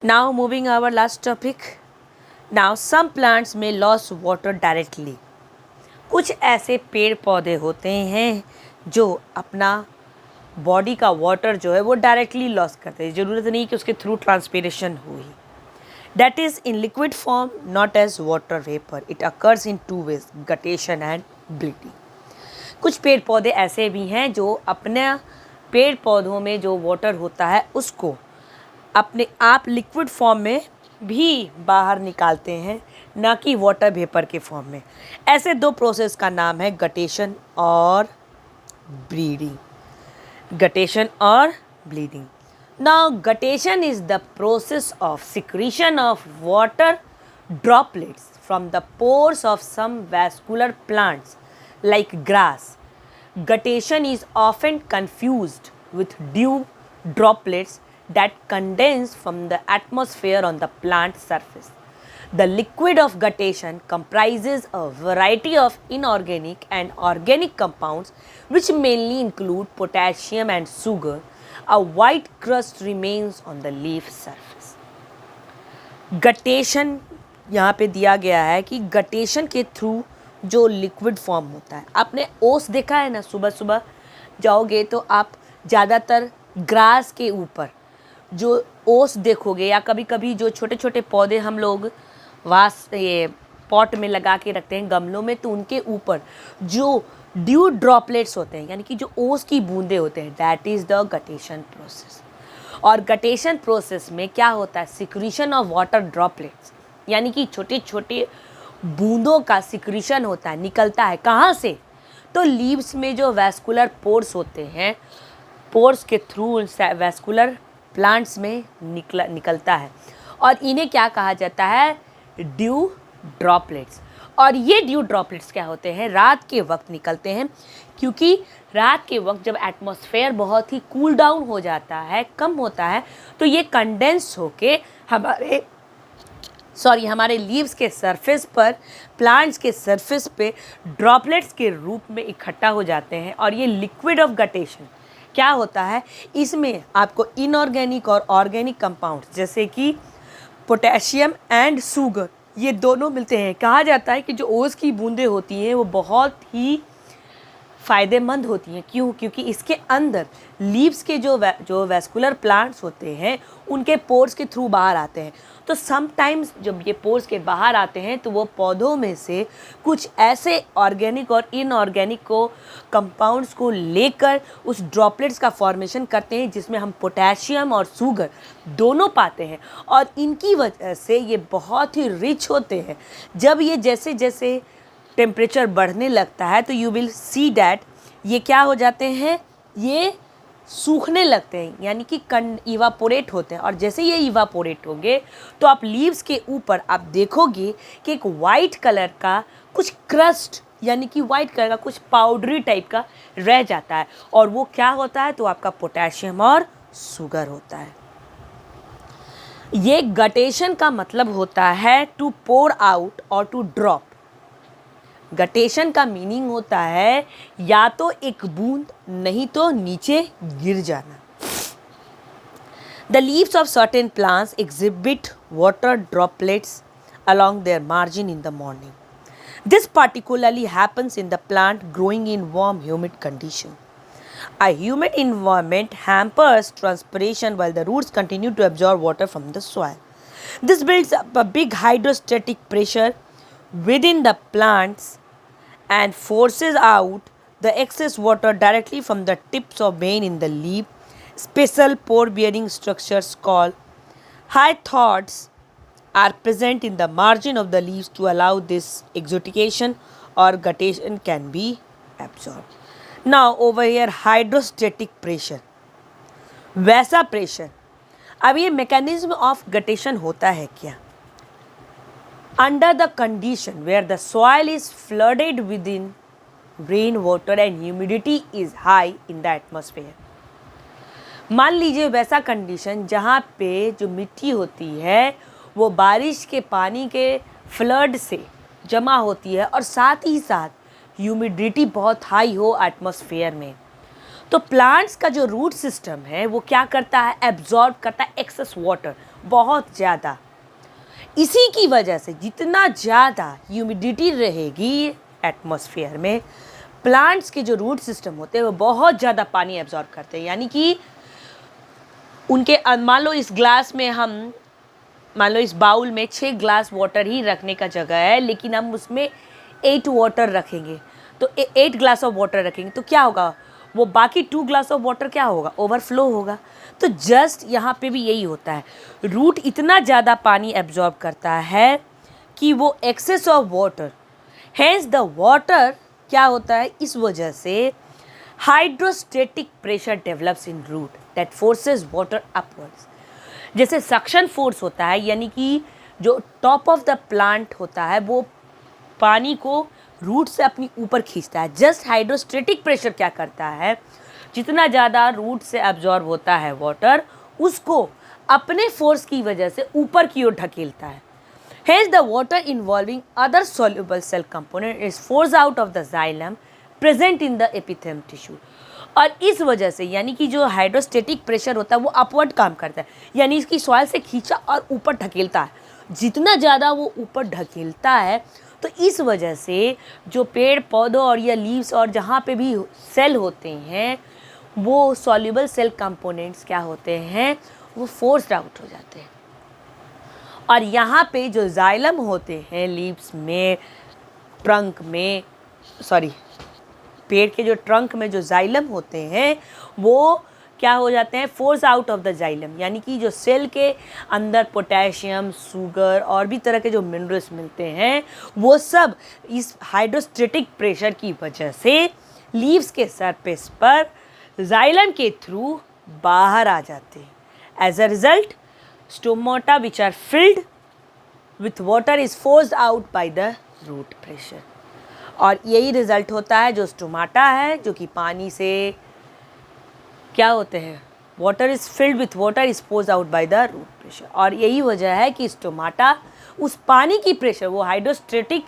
Now moving our last topic. Now some plants may lose water directly. कुछ ऐसे पेड़ पौधे होते हैं जो अपना बॉडी का वाटर जो है वो डायरेक्टली लॉस करते हैं, ज़रूरत नहीं कि उसके थ्रू ट्रांसपिरेशन हुई. That is in liquid form, not as water vapor. It occurs in two ways, guttation and bleeding. कुछ पेड़ पौधे ऐसे भी हैं जो अपने पेड़ पौधों में जो वाटर होता है उसको अपने आप लिक्विड फॉर्म में भी बाहर निकालते हैं, ना कि वाटर वेपर के फॉर्म में. ऐसे दो प्रोसेस का नाम है गटेशन और ब्लीडिंग. गटेशन और bleeding. Now guttation is the process of secretion of water droplets from the pores of some vascular plants like grass. Guttation is often confused with dew droplets that condense from the atmosphere on the plant surface. The liquid of guttation comprises a variety of inorganic and organic compounds which mainly include potassium and sugar. A white crust remains on the leaf surface. Guttation यहाँ पे दिया गया है कि guttation के through जो liquid form होता है. आपने ओस देखा है ना, सुबह सुबह जाओगे तो आप ज़्यादातर ग्रास के ऊपर जो ओस देखोगे, या कभी कभी जो छोटे छोटे पौधे हम लोग ये पॉट में लगा के रखते हैं गमलों में, तो उनके ऊपर जो ड्यू ड्रॉपलेट्स होते हैं यानी कि जो ओस की बूंदें होते हैं, that is the guttation process. और गटेशन प्रोसेस में क्या होता है, सिक्रीशन ऑफ वाटर ड्रॉपलेट्स यानी कि छोटे छोटे बूंदों का सिक्रीशन होता है, निकलता है. कहाँ से? तो लीव्स में जो वैस्कुलर पोर्स होते हैं, पोर्स के थ्रू वैस्कुलर प्लांट्स में निकलता है. और इन्हें क्या कहा जाता है, ड्यू ड्रॉपलेट्स. और ये ड्यू ड्रॉपलेट्स क्या होते हैं, रात के वक्त निकलते हैं, क्योंकि रात के वक्त जब एटमॉस्फेयर बहुत ही कूल डाउन हो जाता है, कम होता है, तो ये कंडेंस होके हमारे लीव्स के सरफेस पर, प्लांट्स के सरफेस पे ड्रॉपलेट्स के रूप में इकट्ठा हो जाते हैं. और ये लिक्विड ऑफ गटेशन क्या होता है, इसमें आपको इनऑर्गेनिक और ऑर्गेनिक कंपाउंड्स जैसे कि पोटेशियम एंड शुगर ये दोनों मिलते हैं. कहा जाता है कि जो ओस की बूंदें होती हैं वो बहुत ही फ़ायदेमंद होती हैं. क्यों? क्योंकि इसके अंदर लीव्स के जो वैस्कुलर प्लांट्स होते हैं उनके पोर्स के थ्रू बाहर आते हैं. तो समटाइम्स जब ये पोर्स के बाहर आते हैं तो वो पौधों में से कुछ ऐसे ऑर्गेनिक और इनऑर्गेनिक को कंपाउंड्स को लेकर उस ड्रॉपलेट्स का फॉर्मेशन करते हैं, जिसमें हम पोटेशियम और शुगर दोनों पाते हैं. और इनकी वजह से ये बहुत ही रिच होते हैं. जब ये जैसे जैसे टेम्परेचर बढ़ने लगता है तो यू विल सी डैट ये क्या हो जाते हैं, ये सूखने लगते हैं, यानी कि इवापोरेट होते हैं. और जैसे ये इवापोरेट होंगे तो आप लीव्स के ऊपर आप देखोगे कि एक वाइट कलर का कुछ क्रस्ट यानी कि वाइट कलर का कुछ पाउडरी टाइप का रह जाता है. और वो क्या होता है, तो आपका पोटेशियम और शुगर होता है. ये गटेशन का मतलब होता है टू पोर आउट और टू ड्रॉप. गटेशन का मीनिंग होता है या तो एक बूंद, नहीं तो नीचे गिर जाना. The leaves of certain plants exhibit water droplets along their margin in the morning. This particularly happens in the plant growing in warm, humid condition. A humid environment hampers transpiration while the roots continue to absorb water from the soil. This builds up a big hydrostatic pressure within the plants and forces out the excess water directly from the tips of vein in the leaf. Special pore-bearing structures called hyathoids are present in the margin of the leaves to allow this exudation or guttation can be absorbed. Now over here hydrostatic pressure, वैसा pressure. अब ये mechanism of guttation होता है क्या, under the condition where the soil is flooded within rainwater and humidity is high in the atmosphere. मान लीजिए वैसा condition जहाँ पे जो मिट्टी होती है वो बारिश के पानी के फ्लड से जमा होती है और साथ ही साथ ह्यूमिडिटी बहुत हाई हो एटमॉस्फेयर में. तो प्लांट्स का जो रूट सिस्टम है वो क्या करता है, एब्जॉर्ब करता है एक्सेस वाटर. बहुत ज़्यादा। इसी की वजह से जितना ज़्यादा ह्यूमिडिटी रहेगी एटमॉस्फेयर में, प्लांट्स के जो रूट सिस्टम होते हैं वो बहुत ज़्यादा पानी एब्जॉर्ब करते हैं। यानी कि उनके मान लो इस ग्लास में मान लो इस बाउल में 6 ग्लास वाटर ही रखने का जगह है, लेकिन हम उसमें 8 वाटर रखेंगे, तो 8 ग्लास ऑफ वाटर रखेंगे, तो क्या होगा, वो बाकी 2 ग्लास ऑफ वाटर क्या होगा, ओवरफ्लो होगा। तो जस्ट यहाँ पे भी यही होता है, रूट इतना ज़्यादा पानी एब्जॉर्ब करता है कि वो excess of water, hence the water क्या होता है, इस वजह से hydrostatic pressure develops in root that forces water upwards. जैसे सक्शन फोर्स होता है, यानी कि जो टॉप ऑफ द प्लांट होता है वो पानी को रूट से अपनी ऊपर खींचता है। जस्ट हाइड्रोस्टेटिक प्रेशर क्या करता है, जितना ज़्यादा रूट से एब्जॉर्ब होता है वाटर, उसको अपने फोर्स की वजह से ऊपर की ओर ढकेलता है। Hence the water involving other soluble cell component is forced out of the xylem present in the epithelium tissue। और इस वजह से यानी कि जो हाइड्रोस्टेटिक प्रेशर होता है वो अपवर्ड काम करता है, यानी इसकी सॉइल से खींचा और ऊपर ढकेलता है। जितना ज़्यादा वो ऊपर ढकेलता है, तो इस वजह से जो पेड़ पौधों और या लीव्स और जहाँ पे भी सेल होते हैं, वो सॉल्युबल सेल कंपोनेंट्स क्या होते हैं, वो फोर्स्ड आउट हो जाते हैं। और यहाँ पे जो जाइलम होते हैं लीव्स में, ट्रंक में, पेड़ के जो ट्रंक में जो जाइलम होते हैं वो क्या हो जाते हैं, force out of the xylem. यानी कि जो सेल के अंदर पोटेशियम, शुगर और भी तरह के जो मिनरल्स मिलते हैं, वो सब इस हाइड्रोस्टेटिक प्रेशर की वजह से लीव्स के सरफेस पर जाइलम के थ्रू बाहर आ जाते हैं। As a result stomata which are filled with water is forced out by the root pressure। और यही रिजल्ट होता है जो स्टोमाटा है, जो कि पानी से क्या होते हैं, water is filled with water is forced out by the root pressure. और यही वजह है कि स्टोमाटा उस पानी की प्रेशर, वो हाइड्रोस्टेटिक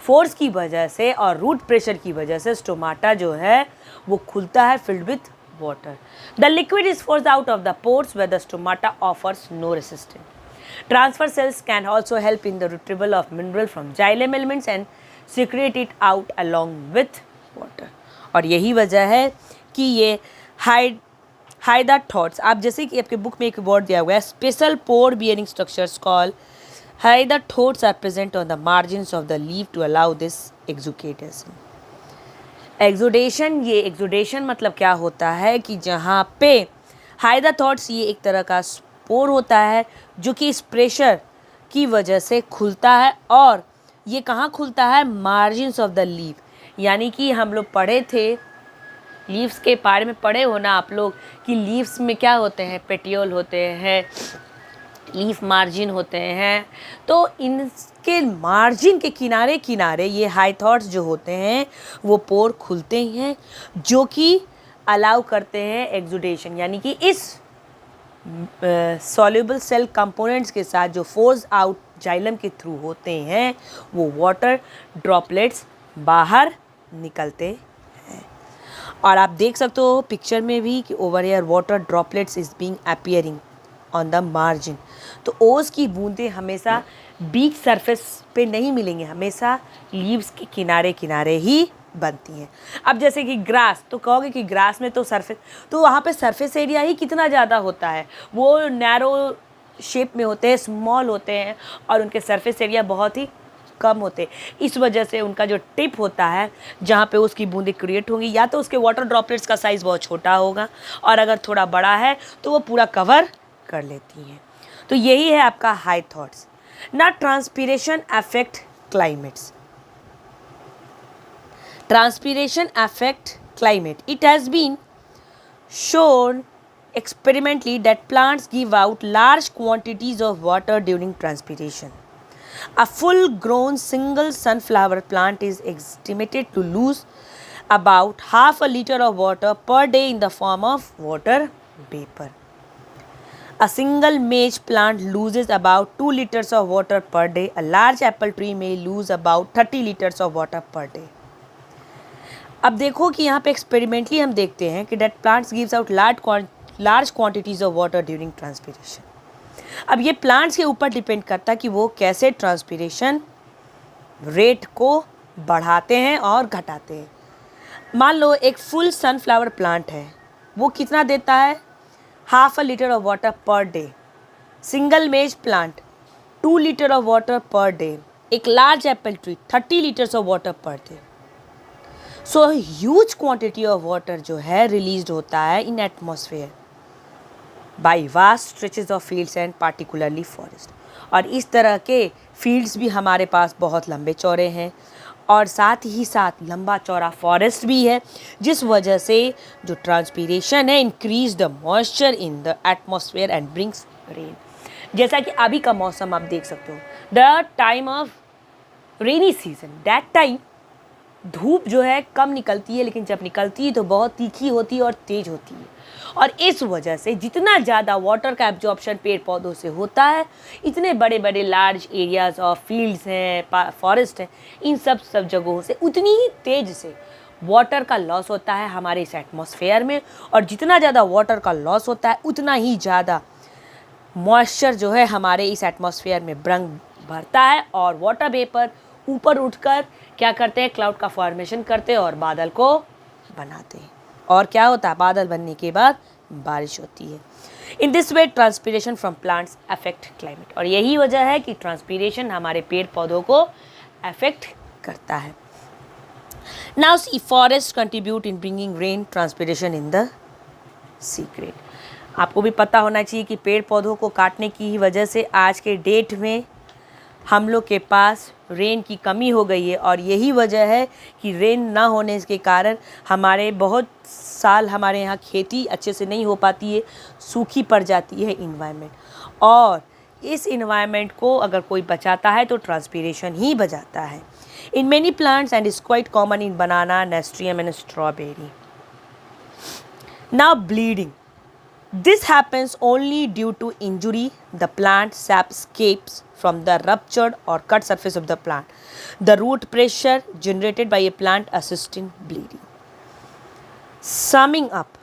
फोर्स की वजह से और रूट प्रेशर की वजह से स्टोमाटा जो है वो खुलता है filled with water। The liquid is forced out of the pores where the stomata offers no resistance। Transfer cells can also help in the retrieval of mineral from xylem elements and secrete it out along with water। और यही वजह है कि ये hydathodes, आप जैसे कि आपके बुक में एक वर्ड दिया हुआ है, special pore bearing structures call hydathodes are present on the margins of the leaf to allow this exudation. Exudation, ये एक्सुडेशन मतलब क्या होता है कि जहाँ पे हाइडाथोड्स, ये एक तरह का स्पोर होता है जो कि इस प्रेशर की वजह से खुलता है। और ये कहाँ खुलता है, मार्जिन्स ऑफ द लीफ। यानी कि हम लोग पढ़े थे, लीव्स के बारे में पढ़े हो ना आप लोग, कि लीव्स में क्या होते हैं, पेटियोल होते हैं, लीफ मार्जिन होते हैं। तो इनके मार्जिन के किनारे किनारे ये हाइथॉट्स जो होते हैं वो पोर खुलते हैं, जो कि अलाउ करते हैं एक्सुडेशन। यानी कि इस सॉल्युबल सेल कंपोनेंट्स के साथ जो फोर्स आउट जाइलम के थ्रू होते हैं, वो वाटर ड्रॉपलेट्स बाहर निकलते हैं। और आप देख सकते हो पिक्चर में भी कि over here water droplets is being appearing on the margin. तो ओस की बूंदें हमेशा बीच सरफेस पे नहीं मिलेंगी, हमेशा लीव्स के किनारे किनारे ही बनती हैं। अब जैसे कि ग्रास, तो कहोगे कि ग्रास में तो सरफेस, तो वहाँ पे सरफेस एरिया ही कितना ज़्यादा होता है, वो नैरो शेप में होते हैं, स्मॉल होते हैं, और उनके सरफेस एरिया बहुत ही कम होते हैं। इस वजह से उनका जो टिप होता है जहाँ पे उसकी बूंदें क्रिएट होंगी, या तो उसके वाटर ड्रॉपलेट्स का साइज़ बहुत छोटा होगा, और अगर थोड़ा बड़ा है तो वो पूरा कवर कर लेती हैं। तो यही है आपका हाइथॉट्स। ना transpiration affect climates. Transpiration affect climate. It has been shown experimentally that plants give out large quantities of water during transpiration. A full-grown single sunflower plant is estimated to lose about half a liter of water per day in the form of water vapor. A single maize plant loses about 2 liters of water per day. A large apple tree may lose about 30 liters of water per day. अब देखो कि यहाँ पे experimentally हम देखते हैं कि that plants gives out large quantities of water during transpiration. अब ये प्लांट्स के ऊपर डिपेंड करता है कि वो कैसे ट्रांसपिरेशन रेट को बढ़ाते हैं और घटाते हैं। मान लो एक फुल सनफ्लावर प्लांट है, वो कितना देता है, 1/2 litre of water per day. Single maize plant 2 litre of water per day. एक large apple tree 30 litres of water per day. So huge quantity of water जो है रिलीज होता है in atmosphere by vast stretches of fields and particularly forest. और इस तरह के fields भी हमारे पास बहुत लंबे चौड़े हैं और साथ ही साथ लंबा चौड़ा फॉरेस्ट भी है, जिस वजह से जो ट्रांसपीरेशन है increase the moisture in the atmosphere and brings rain. जैसा कि अभी का मौसम आप देख सकते हो, the time of rainy season, that time धूप जो है कम निकलती है, लेकिन जब निकलती है तो बहुत तीखी होती है और तेज होती है। और इस वजह से जितना ज़्यादा वाटर का एब्जॉर्प्शन पेड़ पौधों से होता है, इतने बड़े बड़े लार्ज एरियाज ऑफ फील्ड्स हैं, फॉरेस्ट हैं, इन सब जगहों से उतनी ही तेज से वाटर का लॉस होता है हमारे इस एटमॉस्फेयर में। और जितना ज़्यादा वाटर का लॉस होता है उतना ही ज़्यादा मॉइस्चर जो है हमारे इस एटमॉस्फेयर में भरता है और वाटर वेपर ऊपर उठकर क्या करते हैं, क्लाउड का फॉर्मेशन करते हैं और बादल को बनाते हैं। और क्या होता है, बादल बनने के बाद बारिश होती है। In this way transpiration from plants affect climate. और यही वजह है कि ट्रांसपीरेशन हमारे पेड़ पौधों को अफेक्ट करता है। Now see forest contribute in bringing rain, transpiration in the secret. आपको भी पता होना चाहिए कि पेड़ पौधों को काटने की ही वजह से आज के डेट में हम लोग के पास रेन की कमी हो गई है। और यही वजह है कि रेन ना होने के कारण हमारे बहुत साल हमारे यहाँ खेती अच्छे से नहीं हो पाती है, सूखी पड़ जाती है इन्वायरमेंट। और इस इन्वायरमेंट को अगर कोई बचाता है तो ट्रांसपीरेशन ही बचाता है। In many plants and is quite common in banana, nasturtium and strawberry. Now bleeding, this happens only due to injury. The plant sap escapes from the ruptured or cut surface of the plant. The root pressure generated by a plant assists in bleeding. Summing up,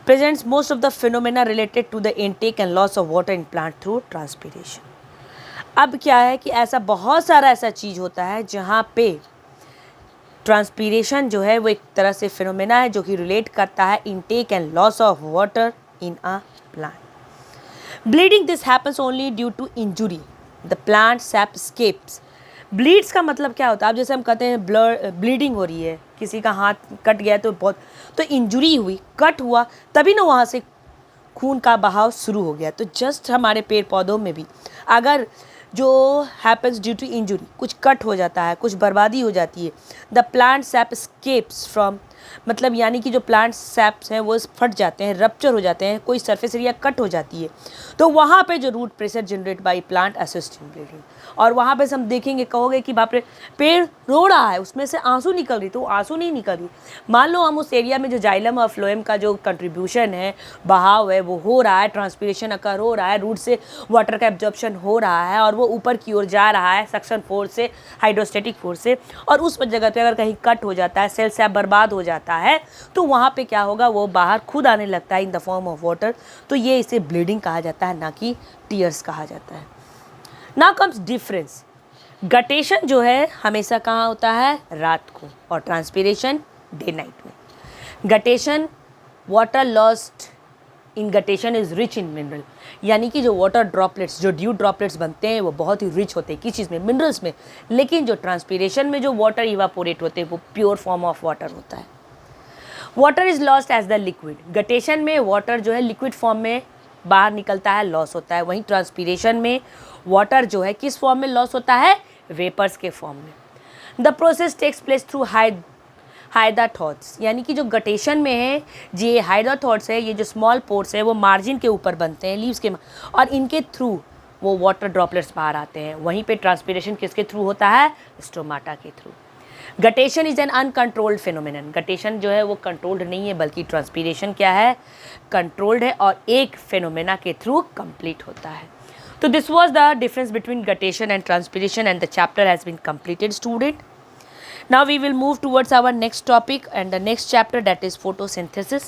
presents most of the phenomena related to the intake and loss of water in plant through transpiration. अब क्या है कि ऐसा बहुत सारा ऐसा चीज़ होता है जहाँ पे ट्रांसपीरेशन जो है वो एक तरह से फिनोमेना है जो कि रिलेट करता है intake and loss of water in a plant. Bleeding, this happens only due to injury, the plant sap escapes. Bleeds का मतलब क्या होता है, अब जैसे हम कहते हैं ब्लीडिंग हो रही है, किसी का हाथ कट गया तो इंजुरी हुई, कट हुआ, तभी ना वहाँ से खून का बहाव शुरू हो गया। तो जस्ट हमारे पेड़ पौधों में भी अगर जो हैपन्स ड्यू टू इंजुरी, कुछ कट हो जाता है, कुछ बर्बादी हो जाती है, the plant sap escapes from, मतलब यानी कि जो प्लांट सैप्स हैं वो फट जाते हैं, रप्चर हो जाते हैं, कोई सरफेस एरिया कट हो जाती है, तो वहाँ पे जो root pressure generate by plant assist in bleeding. और वहाँ पे हम देखेंगे, कहोगे कि बाप रे पेड़ रो रहा है, उसमें से आंसू निकल रही, तो आंसू नहीं निकल रही। मान लो हम उस एरिया में जो जाइलम और फ्लोएम का जो कंट्रीब्यूशन है, बहाव है, वो हो रहा है, ट्रांसपीरेशन अकर हो रहा है, रूट से वाटर का एब्जॉर्प्शन हो रहा है और वो ऊपर की ओर जा रहा है सक्शन फोर्स से, हाइड्रोस्टेटिक फोर्स से। और उस जगह पे अगर कहीं कट हो जाता है, सेल सैप बर्बाद हो जाता है, तो वहाँ पे क्या होगा, वो बाहर खुद आने लगता है in the form of water. तो ये इसे ब्लीडिंग कहा जाता है, ना कि टीयर्स कहा जाता है। Now comes difference. गटेशन जो है हमेशा कहाँ होता है, रात को, और ट्रांसपीरेशन डे नाइट में। Guttation, water lost in guttation is rich in mineral, यानी कि जो वाटर ड्रॉपलेट्स, जो ड्यू ड्रॉपलेट्स बनते हैं वो बहुत ही रिच होते हैं, किस चीज़ में, मिनरल्स में। लेकिन जो ट्रांसपीरेशन में जो वाटर इवापोरेट होते हैं वो प्योर फॉर्म ऑफ वाटर होता है। Water is lost as the liquid, guttation में वाटर जो है लिक्विड फॉर्म में बाहर निकलता है, लॉस होता है। वहीं ट्रांसपीरेशन में वाटर जो है किस फॉर्म में लॉस होता है, वेपर्स के फॉर्म में। The process takes place through hydathodes, यानी कि जो गटेशन में है, ये हाइड्रोथॉट्स है, ये जो स्मॉल पोर्स है वो मार्जिन के ऊपर बनते हैं, लीव्स के, और इनके थ्रू वो वाटर ड्रॉपलेट्स बाहर आते हैं। वहीं पे ट्रांसपीरेशन किसके थ्रू होता है, स्टोमाटा के through. Guttation is an uncontrolled phenomenon, guttation जो है वो कंट्रोल्ड नहीं है, बल्कि ट्रांसपीरेशन क्या है, कंट्रोल्ड है और एक फिनोमेना के थ्रू कंप्लीट होता है। So this was the difference between guttation and transpiration, and the chapter has been completed, student. Now we will move towards our next topic and the next chapter, that is photosynthesis.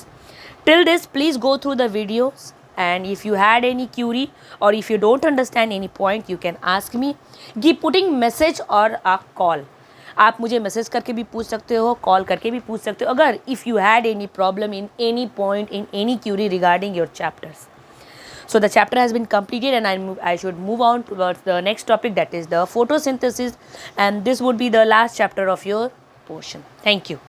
Till this, please go through the videos And if you had any query or if you don't understand any point, you can ask me. Keep putting message or a call. आप मुझे message करके भी पूछ सकते हो, call करके भी पूछ सकते हो, अगर if you had any problem in any point in any Curie regarding your chapters. So the chapter has been completed, and I should move on towards the next topic, that is the photosynthesis, and this would be the last chapter of your portion. Thank you.